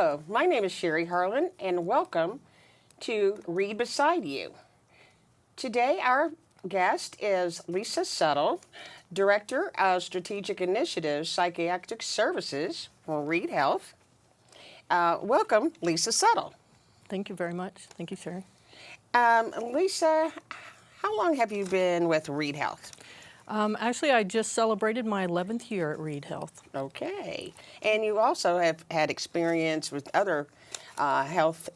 Hello, my name is Sherry Harlan, and welcome to Read Beside You. Today, our guest is Lisa Suttle, Director of Strategic Initiatives Psychiatric Services for Reid Health. Welcome, Lisa Suttle. Thank you very much. Thank you, Sherry. Lisa, how long have you been with Reid Health? Actually, I just celebrated my 11th year at Reid Health. Okay. And you also have had experience with other health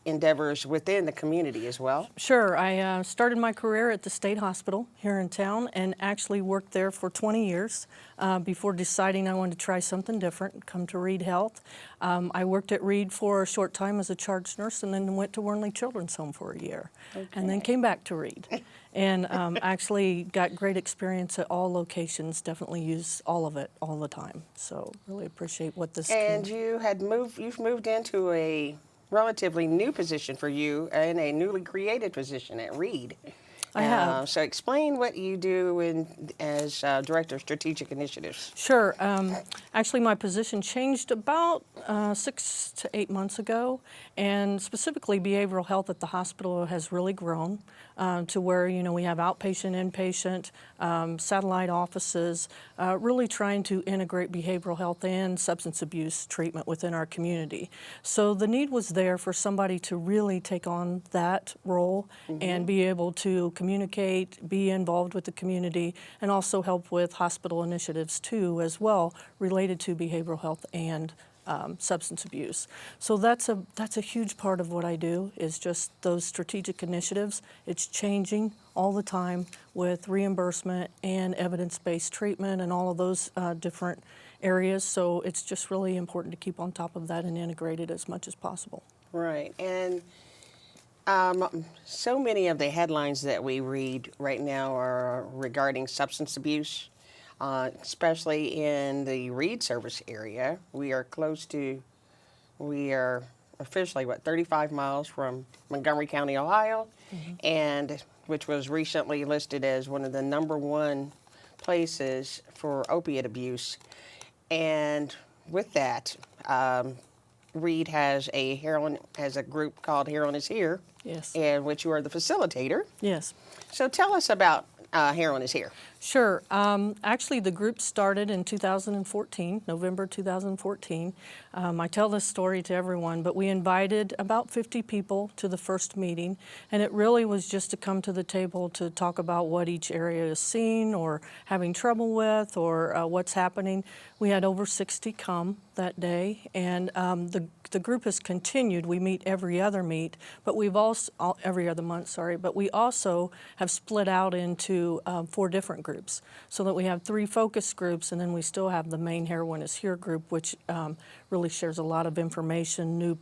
endeavors within the community as well? Sure. I started my career at the state hospital here in town and actually worked there for 20 years before deciding I wanted to try something different, come to Reid Health. I worked at Reid for a short time as a charge nurse and then went to Wormley Children's Home for a year. Okay. And then came back to Reid. And actually got great experience at all locations, definitely use all of it all the time. So really appreciate what this And you've moved into a relatively new position for you in a newly created position at Reid. I have. So explain what you do as Director of Strategic Initiatives. Sure. Actually, my position changed about 6 to 8 months ago, and specifically behavioral health at the hospital has really grown to where, we have outpatient, inpatient, satellite offices, really trying to integrate behavioral health and substance abuse treatment within our community. So the need was there for somebody to really take on that role and be able to communicate, be involved with the community, and also help with hospital initiatives too as well related to behavioral health and substance abuse. So that's a huge part of what I do is just those strategic initiatives. It's changing all the time with reimbursement and evidence-based treatment and all of those different areas. So it's just really important to keep on top of that and integrate it as much as possible. Right. And so many of the headlines that we read right now are regarding substance abuse, especially in the Reid service area. We are officially, 35 miles from Montgomery County, Ohio, and which was recently listed as one of the #1 places for opiate abuse. And with that, Reid has a group called Heroin is Here, Yes. in which you are the facilitator. Yes. So tell us about Heroin is Here. Sure. Actually, the group started in 2014, November 2014. I tell this story to everyone, but we invited about 50 people to the first meeting, and it really was just to come to the table to talk about what each area is seeing or having trouble with or what's happening. We had over 60 come that day, and the group has continued. We meet every other month, but we also have split out into 4 different groups, so that we have 3 focus groups, and then we still have the main Heroin is Here group, which really shares a lot of information, new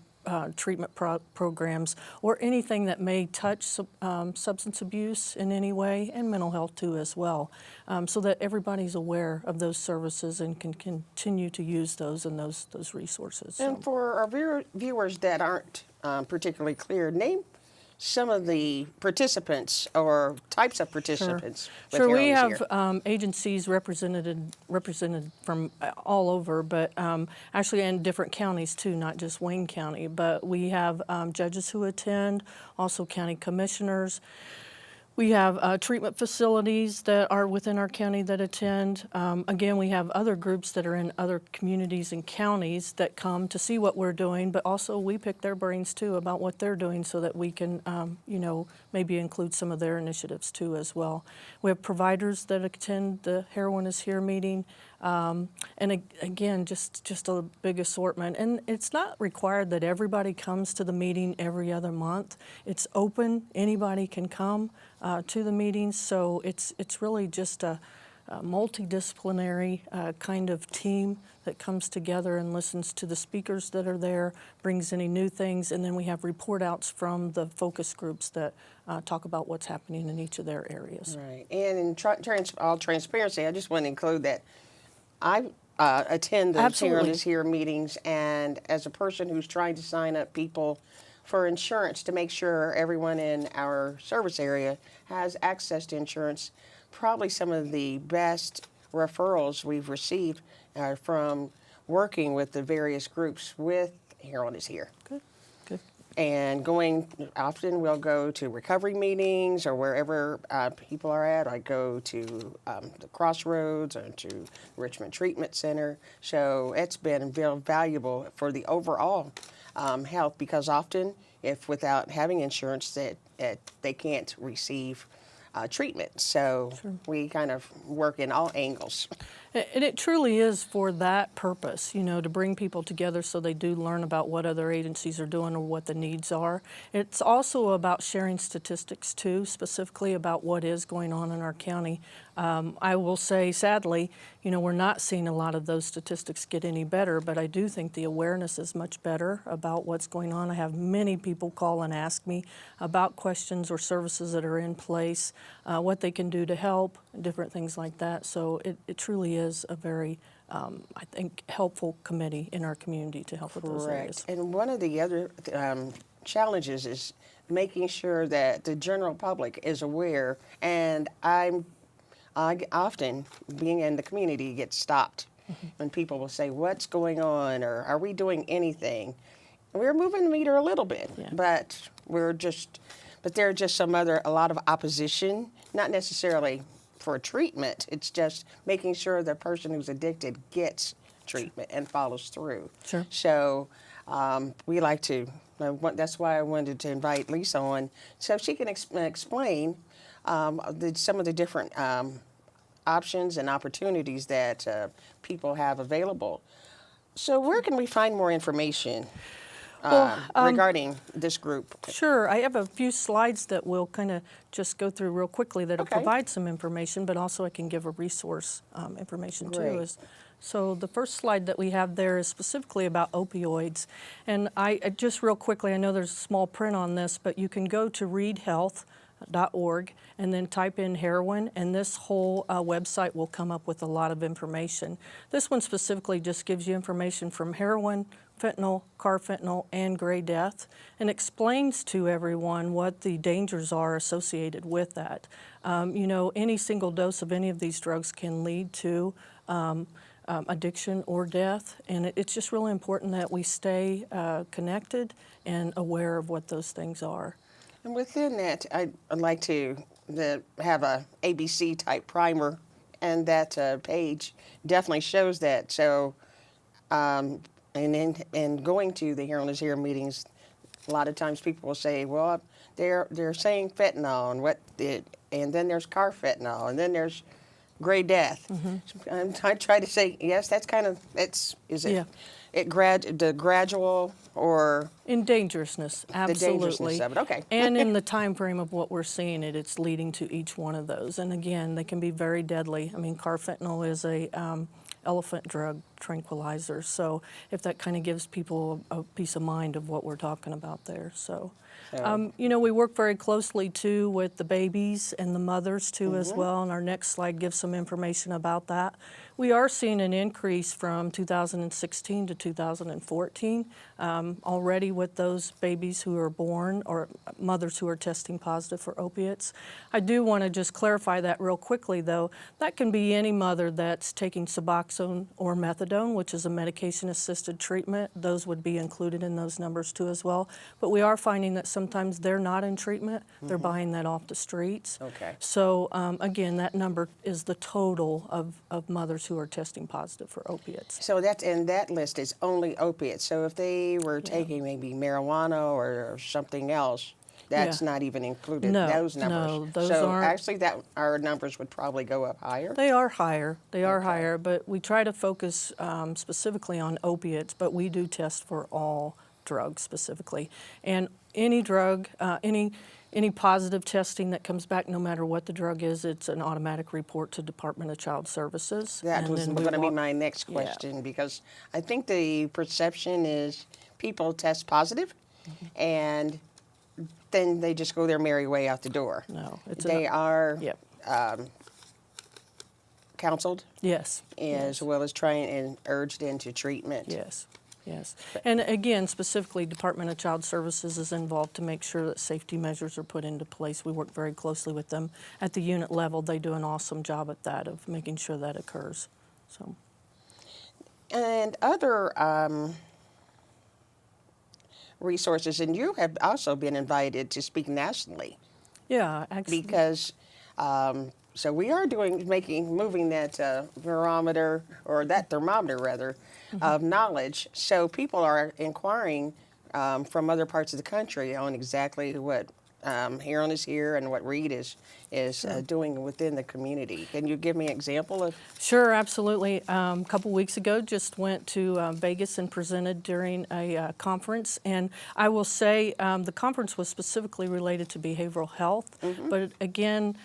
treatment programs, or anything that may touch substance abuse in any way, and mental health too as well, so that everybody's aware of those services and can continue to use those and those resources. And for our viewers that aren't particularly clear, name some of the participants or types of participants. Sure, we have agencies represented from all over, but actually in different counties too, not just Wayne County. But we have judges who attend, also county commissioners. We have treatment facilities that are within our county that attend. Again, we have other groups that are in other communities and counties that come to see what we're doing, but also we pick their brains too about what they're doing so that we can, maybe include some of their initiatives too as well. We have providers that attend the Heroin is Here meeting. And again, just a big assortment. And it's not required that everybody comes to the meeting every other month. It's open. Anybody can come to the meetings. So it's really just a multidisciplinary kind of team that comes together and listens to the speakers that are there, brings any new things, and then we have report outs from the focus groups that talk about what's happening in each of their areas. Right. And in all transparency, I just want to include that I attend the Heroin is Here meetings, and as a person who's trying to sign up people for insurance to make sure everyone in our service area has access to insurance, probably some of the best referrals we've received are from working with the various groups with Harold is here. Good, good. And going, often we'll go to recovery meetings or wherever people are at. I go to the Crossroads or to Richmond Treatment Center. So it's been very valuable for the overall health, because often, if without having insurance, that they can't receive treatment. So we kind of work in all angles. And it truly is for that purpose, you know, to bring people together so they do learn about what other agencies are doing or what the needs are. It's also about sharing statistics too, specifically about what is going on in our county. I will say, sadly, you know, we're not seeing a lot of those statistics get any better, but I do think the awareness is much better about what's going on. I have many people call and ask me about questions or services that are in place, what they can do to help, different things like that. So it truly is a very, I think, helpful committee in our community to help with those areas. And one of the other challenges is making sure that the general public is aware. And I often, being in the community, get stopped when people will say, "What's going on?" or "Are we doing anything?" We're moving the meter a little bit, but there are just a lot of opposition, not necessarily for treatment. It's just making sure the person who's addicted gets treatment and follows through. Sure. So we like to, that's why I wanted to invite Lisa on, so she can explain some of the different options and opportunities that people have available. So where can we find more information regarding this group? Sure. I have a few slides that we'll kind of just go through real quickly that'll provide some information, but also I can give a resource information too. So the first slide that we have there is specifically about opioids. And I just real quickly, I know there's small print on this, but you can go to reidhealth.org and then type in heroin, and this whole website will come up with a lot of information. This one specifically just gives you information from heroin, fentanyl, carfentanil, and gray death, and explains to everyone what the dangers are associated with that. You know, any single dose of any of these drugs can lead to addiction or death, and it's just really important that we stay connected and aware of what those things are. And within that, I'd like to have a ABC type primer, and that page definitely shows that. So, and going to the Heroin is Here meetings, a lot of times people will say, "Well, they're saying fentanyl, and then there's carfentanil, and then there's gray death." And I try to say, yes, that's kind of the gradual or in dangerousness, absolutely. The dangerousness of it, okay. And in the time frame of what we're seeing, it's leading to each one of those. And again, they can be very deadly. I mean, carfentanil is a elephant drug tranquilizer. So if that kind of gives people a peace of mind of what we're talking about there. So, you know, we work very closely too with the babies and the mothers too as well. And our next slide gives some information about that. We are seeing an increase from 2016 to 2014 already with those babies who are born or mothers who are testing positive for opiates. I do want to just clarify that real quickly, though. That can be any mother that's taking Suboxone or methadone, which is a medication-assisted treatment. Those would be included in those numbers too as well. But we are finding that sometimes they're not in treatment. They're buying that off the streets. Okay. So again, that number is the total of mothers who are testing positive for opiates. So that list is only opiates. So if they were taking maybe marijuana or something else, that's not even included. No, those numbers. no, those so aren't. Actually, our numbers would probably go up higher. They are higher. They are higher, but we try to focus specifically on opiates. But we do test for all drugs specifically, and any drug, any positive testing that comes back, no matter what the drug is, it's an automatic report to Department of Child Services. That was going to be my next question, because I think the perception is people test positive, and then they just go their merry way out the door. No, they are counseled. Yes. As well as trying and urged into treatment. Yes. Yes. And again, specifically, Department of Child Services is involved to make sure that safety measures are put into place. We work very closely with them at the unit level. They do an awesome job at that, of making sure that occurs. So. And other resources, and you have also been invited to speak nationally Yeah, actually. because. So we are moving that barometer, or that thermometer rather, of knowledge. So people are inquiring from other parts of the country on exactly what Heron is here and what Reid is doing within the community. Can you give me an example of? Sure, absolutely. A couple weeks ago, just went to Vegas and presented during a conference. And I will say the conference was specifically related to behavioral health. But again,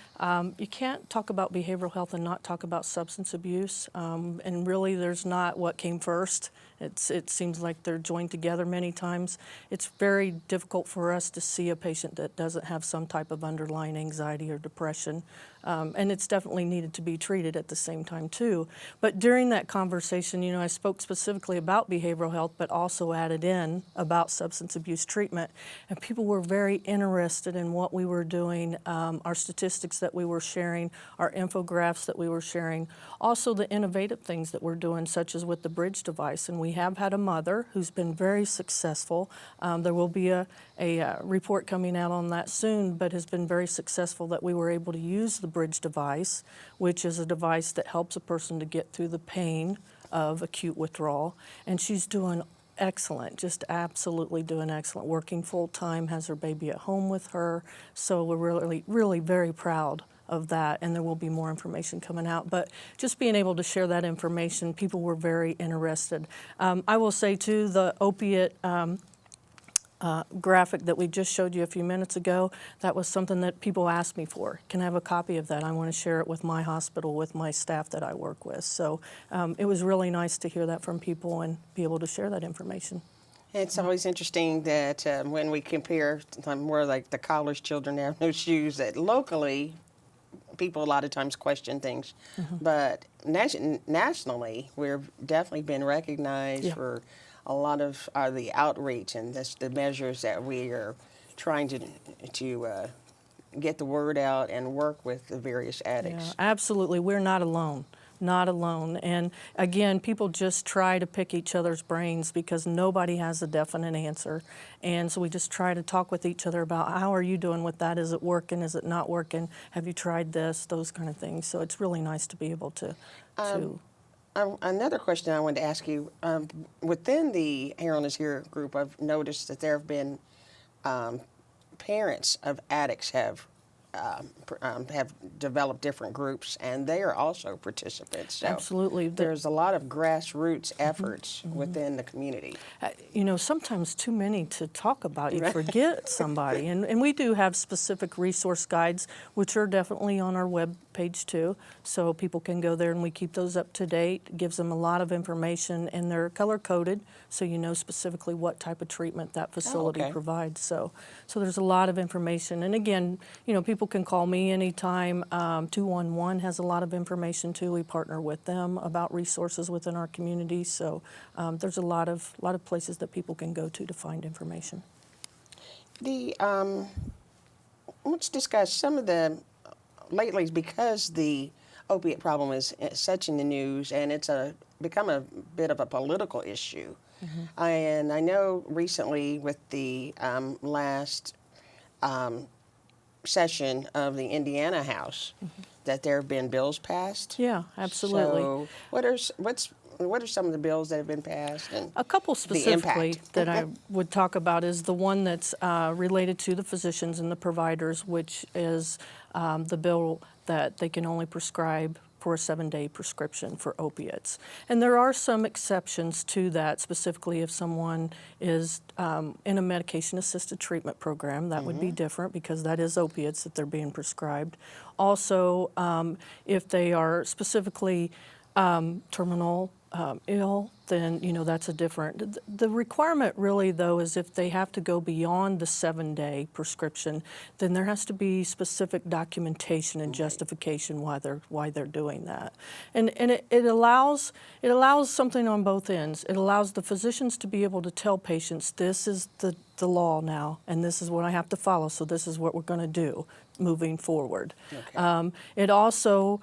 you can't talk about behavioral health and not talk about substance abuse. And really, there's not what came first. It seems like they're joined together many times. It's very difficult for us to see a patient that doesn't have some type of underlying anxiety or depression. And it's definitely needed to be treated at the same time too. But during that conversation, you know, I spoke specifically about behavioral health, but also added in about substance abuse treatment. And people were very interested in what we were doing, our statistics that we were sharing, our infographics that we were sharing, also the innovative things that we're doing, such as with the bridge device. And we have had a mother who's been very successful. There will be a report coming out on that soon, but has been very successful that we were able to use the bridge device, which is a device that helps a person to get through the pain of acute withdrawal. And she's doing excellent, just absolutely doing excellent, working full time, has her baby at home with her. So we're really very proud of that, and there will be more information coming out. But just being able to share that information, people were very interested. I will say too, the opiate graphic that we just showed you a few minutes ago, that was something that people asked me for. Can I have a copy of that? I want to share it with my hospital, with my staff that I work with. So it was really nice to hear that from people and be able to share that information. It's always interesting that when we compare, more like the college children have no shoes, that locally people a lot of times question things, but nationally we've definitely been recognized for a lot of the outreach and the measures that we are trying to get the word out and work with the various addicts. Yeah, absolutely. We're not alone. Not alone. And again, people just try to pick each other's brains because nobody has a definite answer. And so we just try to talk with each other about how are you doing with that? Is it working? Is it not working? Have you tried this? Those kind of things. So it's really nice to be able to Another question I wanted to ask you, within the Heron is Here group, I've noticed that there have been parents of addicts have developed different groups, and they are also participants. So absolutely. There's a lot of grassroots efforts within the community. You know, sometimes too many to talk about, you forget somebody. And we do have specific resource guides, which are definitely on our web page too, so people can go there and we keep those up to date. It gives them a lot of information, and they're color coded, so you know specifically what type of treatment that facility provides. So there's a lot of information. And again, you know, people can call me anytime. 211 has a lot of information too. We partner with them about resources within our community. So there's a lot of places that people can go to find information. Let's discuss some of the lately, because the opiate problem is such in the news and it's become a bit of a political issue. And I know recently with the last session of the Indiana House that there have been bills passed. Yeah, absolutely. So what are some of the bills that have been passed? And a couple specifically impact that I would talk about is the one that's related to the physicians and the providers, which is the bill that they can only prescribe for a 7-day prescription for opiates. And there are some exceptions to that, specifically if someone is in a medication-assisted treatment program. That would be different because that is opiates that they're being prescribed. Also, if they are specifically terminal ill, then you know that's a different. The requirement really though is if they have to go beyond the 7-day prescription, then there has to be specific documentation and justification why they're doing that. And it allows something on both ends. It allows the physicians to be able to tell patients, this is the law now, and this is what I have to follow, so this is what we're going to do moving forward. It also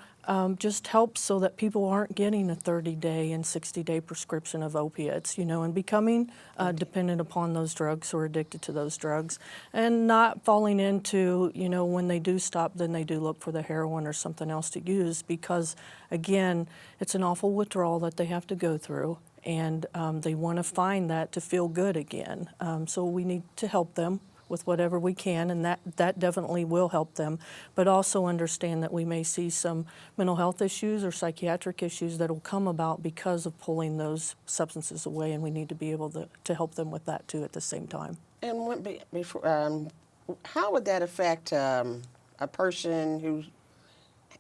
just helps so that people aren't getting a 30-day and 60-day prescription of opiates, and becoming dependent upon those drugs or addicted to those drugs, and not falling into, when they do stop, then they do look for the heroin or something else to use because, again, it's an awful withdrawal that they have to go through, and they want to find that to feel good again. So we need to help them with whatever we can, and that definitely will help them, but also understand that we may see some mental health issues or psychiatric issues that will come about because of pulling those substances away, and we need to be able to help them with that too at the same time. And how would that affect a person who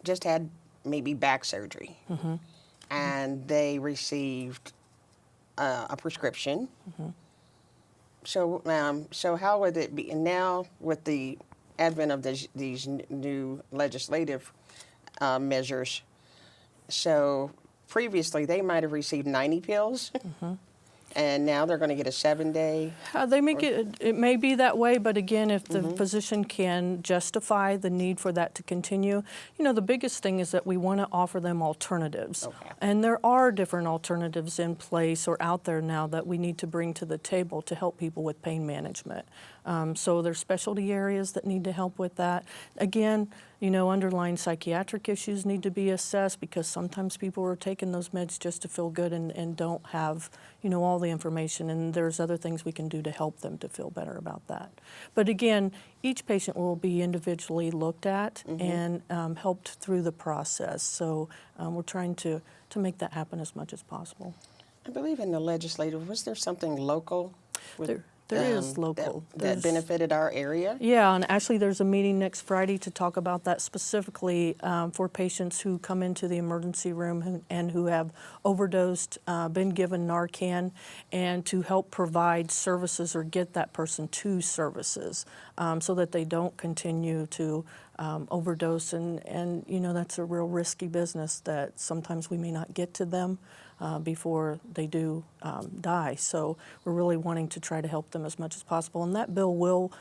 just had maybe back surgery and they received a prescription? So how would it be now with the advent of these new legislative measures? So previously they might have received 90 pills, and now they're going to get a 7-day. They make it may be that way, but again, if the physician can justify the need for that to continue, the biggest thing is that we want to offer them alternatives. Okay. And there are different alternatives in place or out there now that we need to bring to the table to help people with pain management. So there's specialty areas that need to help with that. Again, underlying psychiatric issues need to be assessed because sometimes people are taking those meds just to feel good and don't have, all the information, and there's other things we can do to help them to feel better about that. But again, each patient will be individually looked at and helped through the process. So we're trying to make that happen as much as possible. I believe in the legislative, was there something local? There is local. That benefited our area? Yeah, and actually there's a meeting next Friday to talk about that specifically for patients who come into the emergency room and who have overdosed, been given Narcan, and to help provide services or get that person to services so that they don't continue to overdose. And that's a real risky business that sometimes we may not get to them before they do die. So we're really wanting to try to help them as much as possible. And that bill will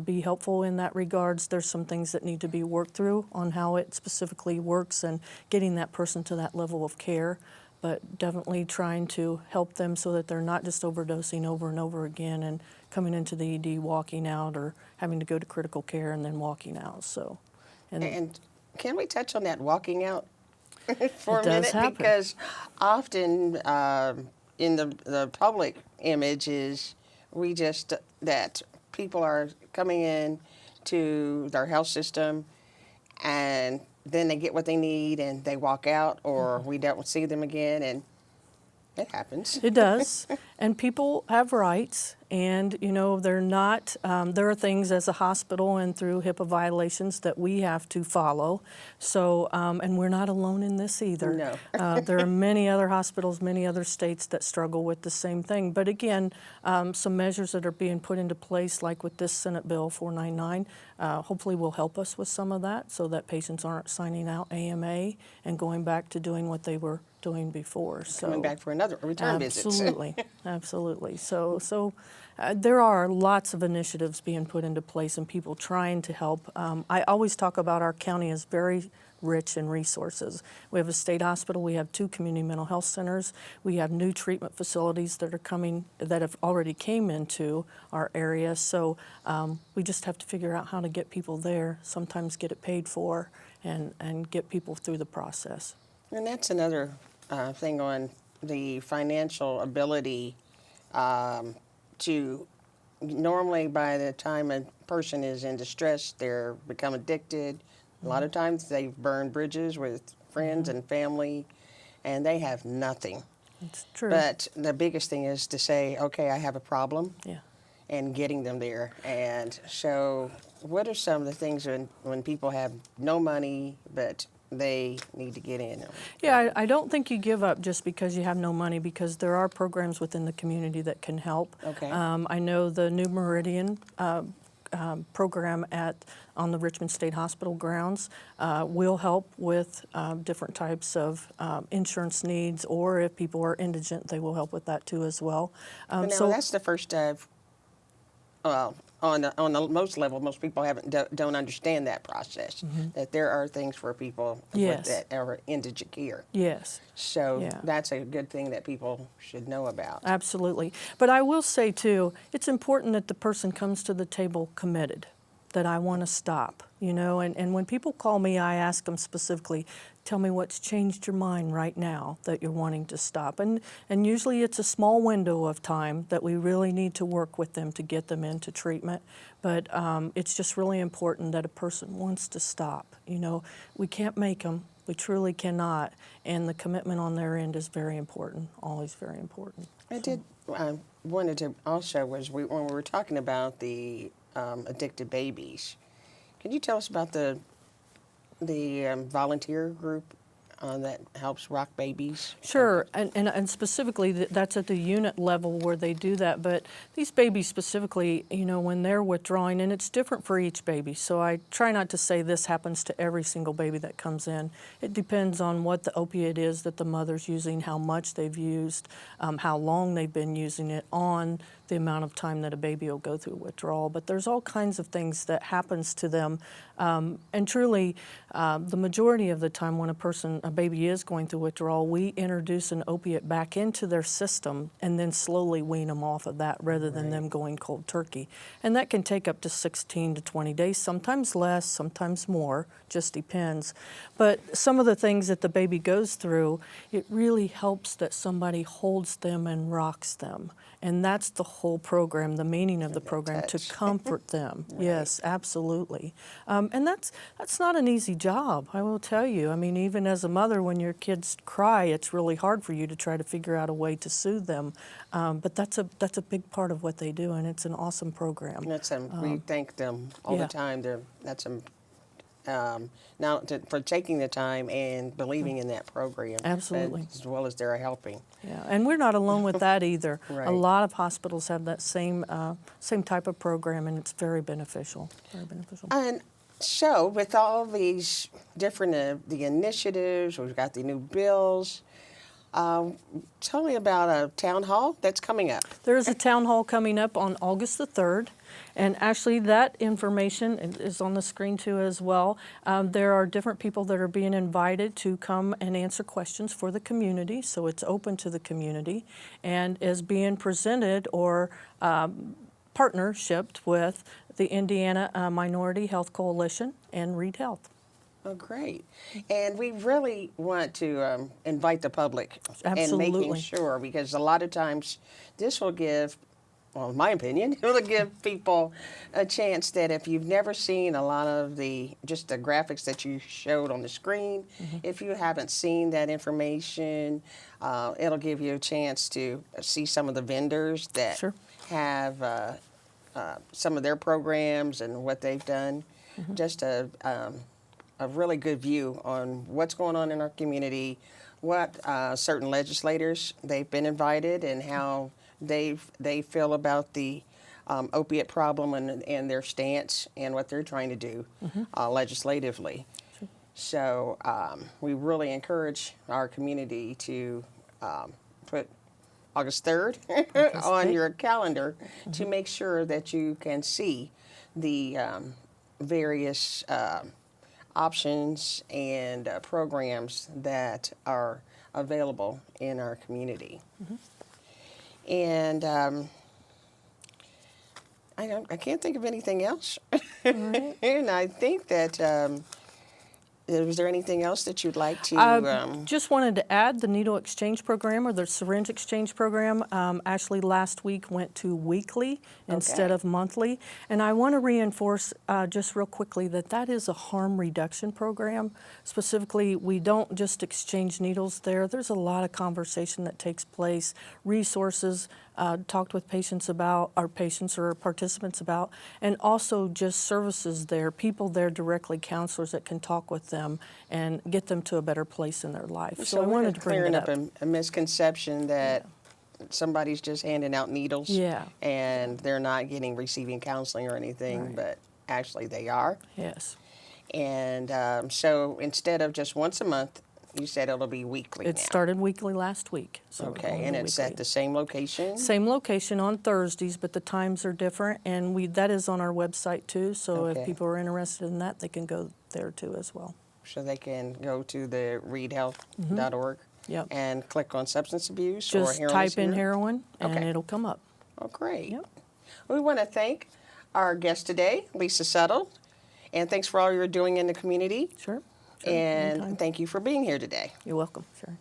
be helpful in that regards. There's some things that need to be worked through on how it specifically works and getting that person to that level of care, but definitely trying to help them so that they're not just overdosing over and over again and coming into the ED, walking out, or having to go to critical care and then walking out. So, and can we touch on that walking out for a It does minute? happen. Because often in the public image is that people are coming in to their health system and then they get what they need and they walk out, or we don't see them again, and it happens. It does, and people have rights, and they're not. There are things as a hospital and through HIPAA violations that we have to follow. So, and we're not alone in this either. No. There are many other hospitals, many other states that struggle with the same thing. But again, some measures that are being put into place, like with this Senate Bill 499, hopefully will help us with some of that, so that patients aren't signing out AMA and going back to doing what they were doing before. So Coming back for another return visit. absolutely, absolutely. So there are lots of initiatives being put into place and people trying to help. I always talk about our county as very rich in resources. We have a state hospital, we have 2 community mental health centers, we have new treatment facilities that are coming, that have already came into our area. So we just have to figure out how to get people there, sometimes get it paid for, and get people through the process. And that's another thing on the financial ability to, normally by the time a person is in distress, they're become addicted. A lot of times they've burned bridges with friends and family, and they have nothing. It's true. But the biggest thing is to say, okay, I have a problem, Yeah. and getting them there. And so what are some of the things when people have no money, but they need to get in? Yeah, I don't think you give up just because you have no money, because there are programs within the community that can help. Okay. I know the New Meridian program on the Richmond State Hospital grounds will help with different types of insurance needs, or if people are indigent, they will help with that too as well. But now that's the first I've, well, on the most level, most people don't understand that process. That there are things for people Yes. that are indigent care. Yes. So Yeah. that's a good thing that people should know about. Absolutely. But I will say, too, it's important that the person comes to the table committed, that I want to stop, and when people call me, I ask them specifically, tell me what's changed your mind right now that you're wanting to stop. And usually it's a small window of time that we really need to work with them to get them into treatment. But it's just really important that a person wants to stop. We can't make them. We truly cannot. And the commitment on their end is very important, always very important. I wanted to also, when we were talking about the addicted babies, could you tell us about the volunteer group that helps rock babies? Sure, and specifically that's at the unit level where they do that. But these babies specifically, when they're withdrawing, and it's different for each baby. So I try not to say this happens to every single baby that comes in. It depends on what the opiate is that the mother's using, how much they've used, how long they've been using it, on the amount of time that a baby will go through withdrawal. But there's all kinds of things that happens to them. And truly, the majority of the time when a baby is going through withdrawal, we introduce an opiate back into their system and then slowly wean them off of that rather than them going cold turkey. And that can take up to 16 to 20 days, sometimes less, sometimes more, just depends. But some of the things that the baby goes through, it really helps that somebody holds them and rocks them. And that's the whole program, the meaning of the program, to comfort them. Right. Yes, absolutely. And that's not an easy job, I will tell you. I mean, even as a mother, when your kids cry, it's really hard for you to try to figure out a way to soothe them. But that's a big part of what they do, and it's an awesome program. We thank them all the time. Now for taking the time and believing in that program. Absolutely. As well as they're helping. Yeah, and we're not alone with that either. Right. A lot of hospitals have that same type of program, and it's very beneficial. Very beneficial. And so, with all these different the initiatives, we've got the new bills. Tell me about a town hall that's coming up. There is a town hall coming up on August the 3rd. And actually, that information is on the screen too as well. There are different people that are being invited to come and answer questions for the community, so it's open to the community, and is being presented or partnershiped with the Indiana Minority Health Coalition and Reid Health. Oh, great. And we really want to invite the public. Absolutely. And making sure, because a lot of times this will give, well, in my opinion, it will give people a chance that if you've never seen a lot of just the graphics that you showed on the screen, if you haven't seen that information, it'll give you a chance to see some of the vendors that have some of their programs and what they've done. Just a really good view on what's going on in our community, what certain legislators they've been invited, and how they feel about the opiate problem and their stance and what they're trying to do legislatively. So we really encourage our community to put August 3rd on your calendar to make sure that you can see the various options and programs that are available in our community. And I can't think of anything else. Right. And I think that was there anything else that you'd like to? Just wanted to add the needle exchange program or the syringe exchange program. Actually, last week went to weekly instead of monthly. And I want to reinforce just real quickly that is a harm reduction program. Specifically, we don't just exchange needles there. There's a lot of conversation that takes place, resources, talked with patients about, our patients or participants about, and also just services there, people there directly, counselors that can talk with them and get them to a better place in their life. So I wanted to bring it up. A misconception that somebody's just handing out needles and they're not receiving counseling or anything, but actually they are. Yes. And so instead of just once a month, You said it'll be weekly It now. started weekly last week. So it'll Okay, only and be it's weekly. at the same location? Same location on Thursdays, but the times are different, and that is on our website too. So Okay. if people are interested in that, they can go there too as well. So they can go to the reidhealth.org Yep. and click on substance abuse or Just heroin. type in heroin, and Okay. it'll come up. Oh, great. Yep. We want to thank our guest today, Lisa Suttle, and thanks for all you're doing in the community. Sure. And Anytime. thank you for being here today. You're welcome. Sure.